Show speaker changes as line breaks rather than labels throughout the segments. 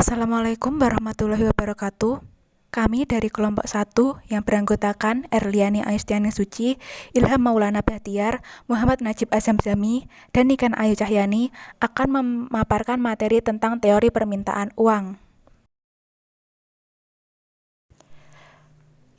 Assalamualaikum warahmatullahi wabarakatuh. Kami dari kelompok 1 yang beranggotakan Erliani Aistiani Suci, Ilham Maulana Bahtiar, Muhammad Najib Azamzami, dan Niken Ayu Cahyani akan memaparkan materi tentang teori permintaan uang.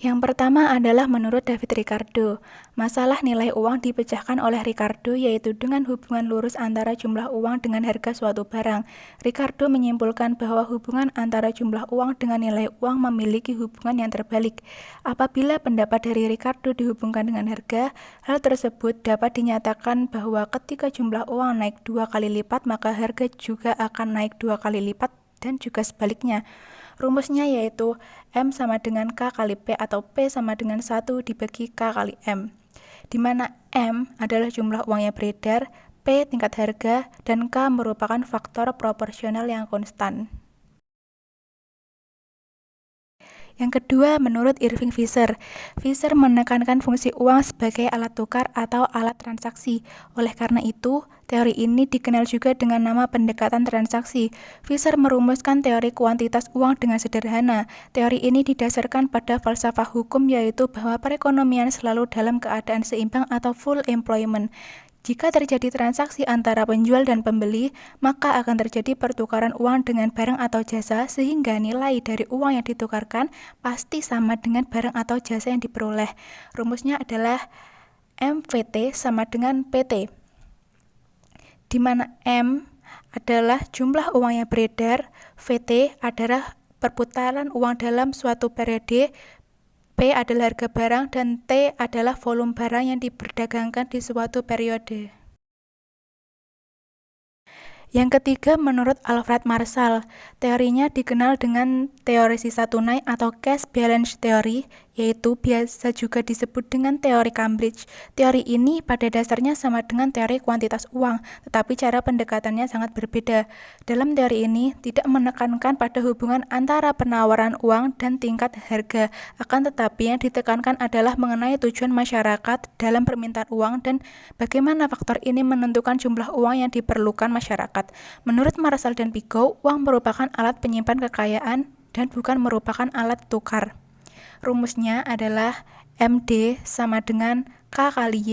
Yang pertama adalah menurut David Ricardo. Masalah nilai uang dipecahkan oleh Ricardo yaitu dengan hubungan lurus antara jumlah uang dengan harga suatu barang. Ricardo menyimpulkan bahwa hubungan antara jumlah uang dengan nilai uang memiliki hubungan yang terbalik. Apabila pendapat dari Ricardo dihubungkan dengan harga, hal tersebut dapat dinyatakan bahwa ketika jumlah uang naik 2 kali lipat, maka harga juga akan naik 2 kali lipat dan juga sebaliknya. Rumusnya yaitu M sama dengan K kali P atau P sama dengan 1 dibagi K kali M, di mana M adalah jumlah uang yang beredar, P tingkat harga, dan K merupakan faktor proporsional yang konstan. Yang kedua, menurut Irving Fisher. Fisher menekankan fungsi uang sebagai alat tukar atau alat transaksi. Oleh karena itu, teori ini dikenal juga dengan nama pendekatan transaksi. Fisher merumuskan teori kuantitas uang dengan sederhana. Teori ini didasarkan pada falsafah hukum, yaitu bahwa perekonomian selalu dalam keadaan seimbang atau full employment. Jika terjadi transaksi antara penjual dan pembeli, maka akan terjadi pertukaran uang dengan barang atau jasa, sehingga nilai dari uang yang ditukarkan pasti sama dengan barang atau jasa yang diperoleh. Rumusnya adalah MVT sama dengan PT, di mana M adalah jumlah uang yang beredar, VT adalah perputaran uang dalam suatu periode, P adalah harga barang, dan T adalah volume barang yang diperdagangkan di suatu periode. Yang ketiga, menurut Alfred Marshall, teorinya dikenal dengan teori sisa tunai atau cash balance theory, yaitu biasa juga disebut dengan teori Cambridge. Teori ini pada dasarnya sama dengan teori kuantitas uang, tetapi cara pendekatannya sangat berbeda. Dalam teori ini tidak menekankan pada hubungan antara penawaran uang dan tingkat harga, akan tetapi yang ditekankan adalah mengenai tujuan masyarakat dalam permintaan uang dan bagaimana faktor ini menentukan jumlah uang yang diperlukan masyarakat. Menurut Marshall dan Pico, uang merupakan alat penyimpan kekayaan dan bukan merupakan alat tukar. Rumusnya adalah MD sama dengan K kali Y.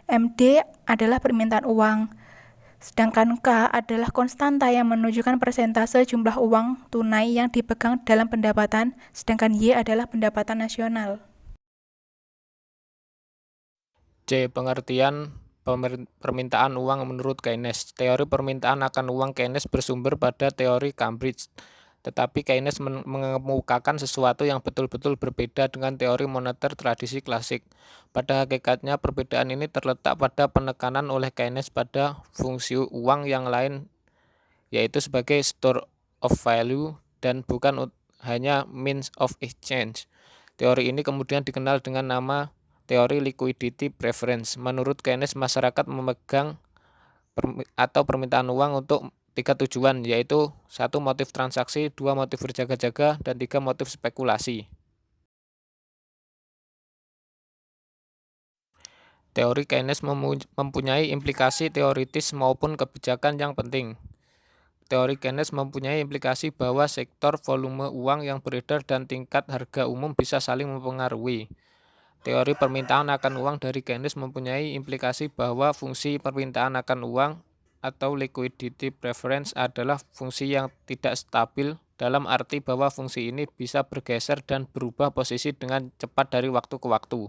MD adalah permintaan uang, sedangkan K adalah konstanta yang menunjukkan persentase jumlah uang tunai yang dipegang dalam pendapatan, sedangkan Y adalah pendapatan nasional.
C. Pengertian permintaan uang menurut Keynes. Teori permintaan akan uang Keynes bersumber pada teori Cambridge. Tetapi Keynes mengemukakan sesuatu yang betul-betul berbeda dengan teori moneter tradisi klasik. Pada hakikatnya, perbedaan ini terletak pada penekanan oleh Keynes pada fungsi uang yang lain, yaitu sebagai store of value dan bukan hanya means of exchange. Teori ini kemudian dikenal dengan nama teori liquidity preference. Menurut Keynes, masyarakat memegang atau permintaan uang untuk 3 tujuan, yaitu 1 motif transaksi, 2 motif berjaga-jaga, dan 3 motif spekulasi. Teori Keynes mempunyai implikasi teoritis maupun kebijakan yang penting. Teori Keynes mempunyai implikasi bahwa sektor volume uang yang beredar dan tingkat harga umum bisa saling mempengaruhi. Teori permintaan akan uang dari Keynes mempunyai implikasi bahwa fungsi permintaan akan uang atau liquidity preference adalah fungsi yang tidak stabil, dalam arti bahwa fungsi ini bisa bergeser dan berubah posisi dengan cepat dari waktu ke waktu.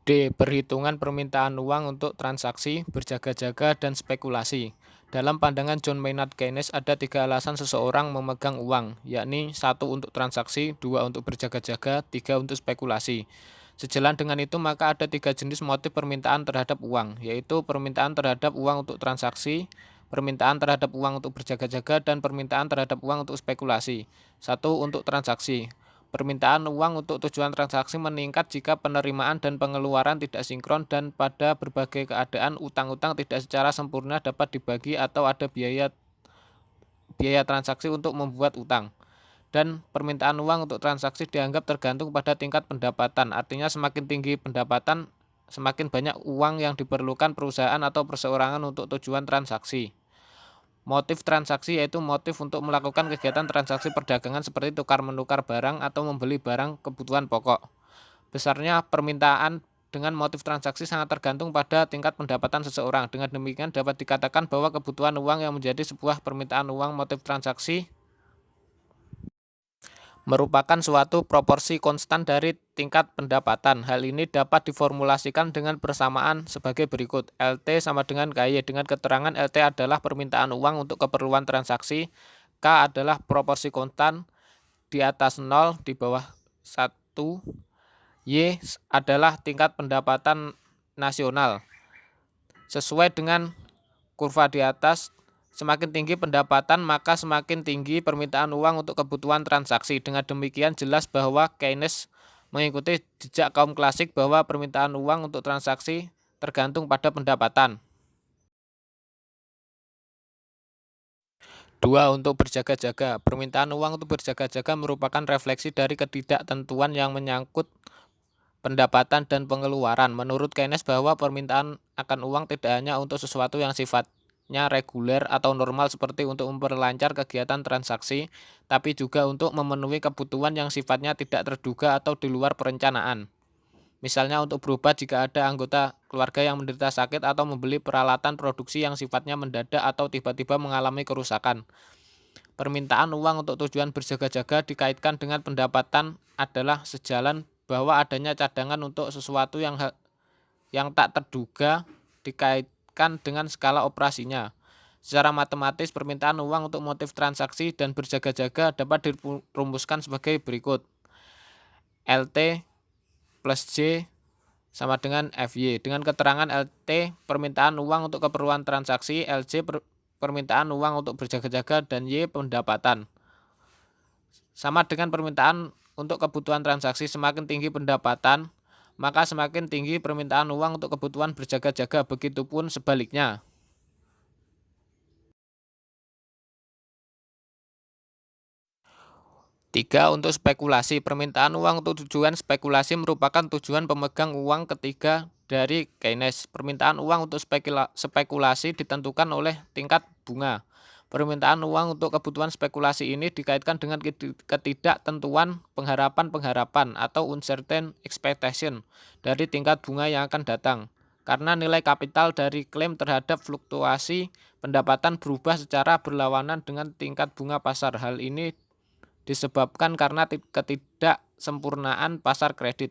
D. Perhitungan permintaan uang untuk transaksi, berjaga-jaga, dan spekulasi. Dalam pandangan John Maynard Keynes, ada 3 alasan seseorang memegang uang, yakni 1 untuk transaksi, 2 untuk berjaga-jaga, 3 untuk spekulasi. Sejalan dengan itu, maka ada 3 jenis motif permintaan terhadap uang, yaitu permintaan terhadap uang untuk transaksi, permintaan terhadap uang untuk berjaga-jaga, dan permintaan terhadap uang untuk spekulasi. 1 untuk transaksi. Permintaan uang untuk tujuan transaksi meningkat jika penerimaan dan pengeluaran tidak sinkron dan pada berbagai keadaan utang-utang tidak secara sempurna dapat dibagi atau ada biaya transaksi untuk membuat utang. Dan permintaan uang untuk transaksi dianggap tergantung pada tingkat pendapatan. Artinya semakin tinggi pendapatan, semakin banyak uang yang diperlukan perusahaan atau perseorangan untuk tujuan transaksi. Motif transaksi yaitu motif untuk melakukan kegiatan transaksi perdagangan seperti tukar-menukar barang atau membeli barang kebutuhan pokok. Besarnya permintaan dengan motif transaksi sangat tergantung pada tingkat pendapatan seseorang. Dengan demikian dapat dikatakan bahwa kebutuhan uang yang menjadi sebuah permintaan uang motif transaksi merupakan suatu proporsi konstan dari tingkat pendapatan. Hal ini dapat diformulasikan dengan persamaan sebagai berikut. LT sama dengan KY dengan keterangan LT adalah permintaan uang untuk keperluan transaksi, K adalah proporsi konstan di atas 0 di bawah 1, Y adalah tingkat pendapatan nasional. Sesuai dengan kurva di atas, semakin tinggi pendapatan maka semakin tinggi permintaan uang untuk kebutuhan transaksi. Dengan demikian jelas bahwa Keynes mengikuti jejak kaum klasik bahwa permintaan uang untuk transaksi tergantung pada pendapatan. 2. Untuk berjaga-jaga. Permintaan uang untuk berjaga-jaga merupakan refleksi dari ketidaktentuan yang menyangkut pendapatan dan pengeluaran. Menurut Keynes bahwa permintaan akan uang tidak hanya untuk sesuatu yang sifatnya reguler atau normal seperti untuk memperlancar kegiatan transaksi, tapi juga untuk memenuhi kebutuhan yang sifatnya tidak terduga atau di luar perencanaan. Misalnya untuk berobat jika ada anggota keluarga yang menderita sakit atau membeli peralatan produksi yang sifatnya mendadak atau tiba-tiba mengalami kerusakan. Permintaan uang untuk tujuan berjaga-jaga dikaitkan dengan pendapatan adalah sejalan bahwa adanya cadangan untuk sesuatu yang tak terduga dikaitkan dengan skala operasinya. Secara matematis, permintaan uang untuk motif transaksi dan berjaga-jaga dapat dirumuskan sebagai berikut. LT plus J sama dengan FY. Dengan keterangan LT permintaan uang untuk keperluan transaksi, LJ permintaan uang untuk berjaga-jaga, dan Y pendapatan. Sama dengan permintaan untuk kebutuhan transaksi, semakin tinggi pendapatan, maka semakin tinggi permintaan uang untuk kebutuhan berjaga-jaga, begitupun sebaliknya. Tiga, untuk spekulasi. Permintaan uang untuk tujuan spekulasi merupakan tujuan pemegang uang ketiga dari Keynes. Permintaan uang untuk spekulasi ditentukan oleh tingkat bunga. Permintaan uang untuk kebutuhan spekulasi ini dikaitkan dengan ketidaktentuan pengharapan atau uncertain expectation dari tingkat bunga yang akan datang. Karena nilai kapital dari klaim terhadap fluktuasi pendapatan berubah secara berlawanan dengan tingkat bunga pasar. Hal ini disebabkan karena ketidaksempurnaan pasar kredit.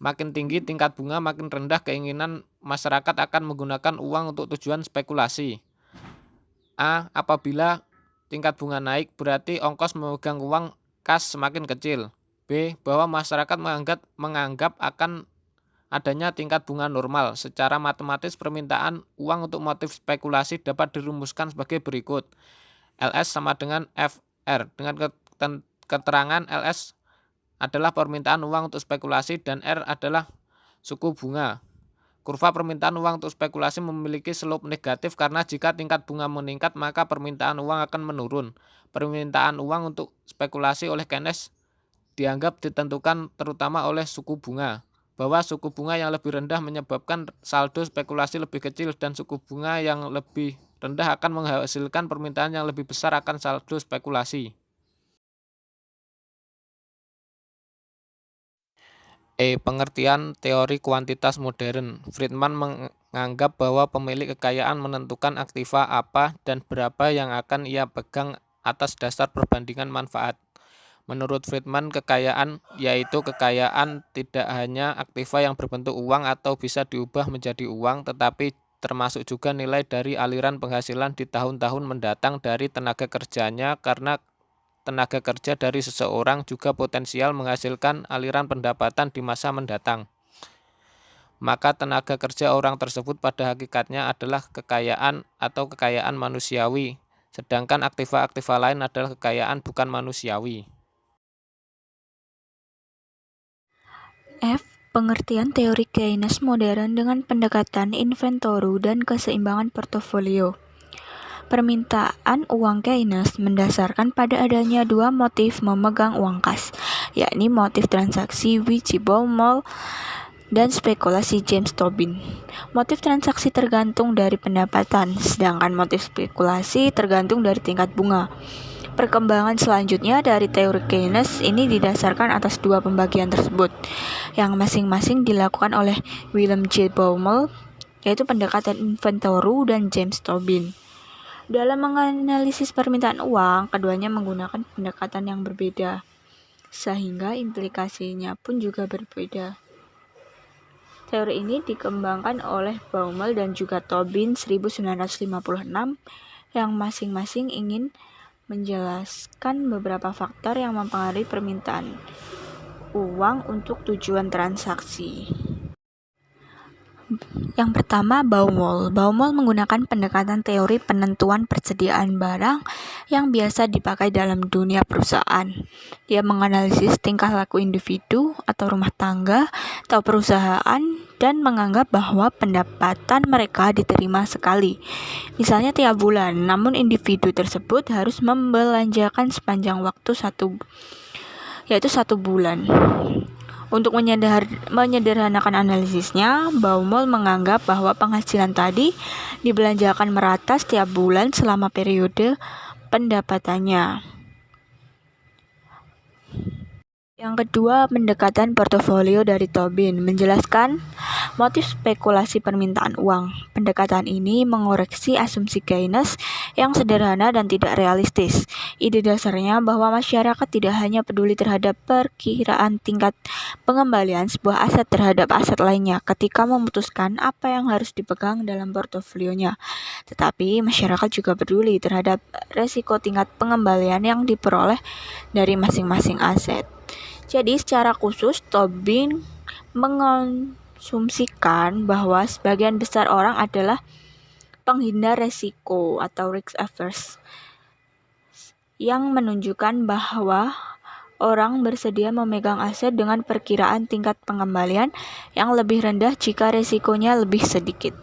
Makin tinggi tingkat bunga, makin rendah keinginan masyarakat akan menggunakan uang untuk tujuan spekulasi. A. Apabila tingkat bunga naik, berarti ongkos memegang uang kas semakin kecil. B. Bahwa masyarakat menganggap akan adanya tingkat bunga normal. Secara matematis, permintaan uang untuk motif spekulasi dapat dirumuskan sebagai berikut. LS sama dengan FR. Dengan keterangan LS adalah permintaan uang untuk spekulasi dan R adalah suku bunga. Kurva permintaan uang untuk spekulasi memiliki slope negatif karena jika tingkat bunga meningkat maka permintaan uang akan menurun. Permintaan uang untuk spekulasi oleh Keynes dianggap ditentukan terutama oleh suku bunga, bahwa suku bunga yang lebih rendah menyebabkan saldo spekulasi lebih kecil dan suku bunga yang lebih rendah akan menghasilkan permintaan yang lebih besar akan saldo spekulasi. Pengertian teori kuantitas modern. Friedman menganggap bahwa pemilik kekayaan menentukan aktiva apa dan berapa yang akan ia pegang atas dasar perbandingan manfaat. Menurut Friedman, kekayaan yaitu kekayaan tidak hanya aktiva yang berbentuk uang atau bisa diubah menjadi uang, tetapi termasuk juga nilai dari aliran penghasilan di tahun-tahun mendatang dari tenaga kerjanya, karena tenaga kerja dari seseorang juga potensial menghasilkan aliran pendapatan di masa mendatang. Maka tenaga kerja orang tersebut pada hakikatnya adalah kekayaan atau kekayaan manusiawi, sedangkan aktiva-aktiva lain adalah kekayaan bukan manusiawi.
F. Pengertian teori Keynes modern dengan pendekatan inventory dan keseimbangan portofolio. Permintaan uang Keynes mendasarkan pada adanya dua motif memegang uang kas, yakni motif transaksi visible mall dan spekulasi James Tobin. Motif transaksi tergantung dari pendapatan, sedangkan motif spekulasi tergantung dari tingkat bunga. Perkembangan selanjutnya dari teori Keynes ini didasarkan atas dua pembagian tersebut, yang masing-masing dilakukan oleh William J. Baumol, yaitu pendekatan inventory dan James Tobin. Dalam menganalisis permintaan uang, keduanya menggunakan pendekatan yang berbeda, sehingga implikasinya pun juga berbeda. Teori ini dikembangkan oleh Baumol dan juga Tobin 1956, yang masing-masing ingin menjelaskan beberapa faktor yang mempengaruhi permintaan uang untuk tujuan transaksi. Yang pertama, Baumol. Baumol menggunakan pendekatan teori penentuan persediaan barang yang biasa dipakai dalam dunia perusahaan. Dia menganalisis tingkah laku individu atau rumah tangga atau perusahaan dan menganggap bahwa pendapatan mereka diterima sekali, misalnya tiap bulan, namun individu tersebut harus membelanjakan sepanjang waktu yaitu 1 bulan. Untuk menyederhanakan analisisnya, Baumol menganggap bahwa penghasilan tadi dibelanjakan merata setiap bulan selama periode pendapatannya. Yang kedua, pendekatan portofolio dari Tobin menjelaskan motif spekulasi permintaan uang. Pendekatan ini mengoreksi asumsi Keynes yang sederhana dan tidak realistis. Ide dasarnya bahwa masyarakat tidak hanya peduli terhadap perkiraan tingkat pengembalian sebuah aset terhadap aset lainnya ketika memutuskan apa yang harus dipegang dalam portofolionya, tetapi masyarakat juga peduli terhadap resiko tingkat pengembalian yang diperoleh dari masing-masing aset. Jadi secara khusus Tobin mengonsumsikan bahwa sebagian besar orang adalah penghindar resiko atau risk averse, yang menunjukkan bahwa orang bersedia memegang aset dengan perkiraan tingkat pengembalian yang lebih rendah jika resikonya lebih sedikit.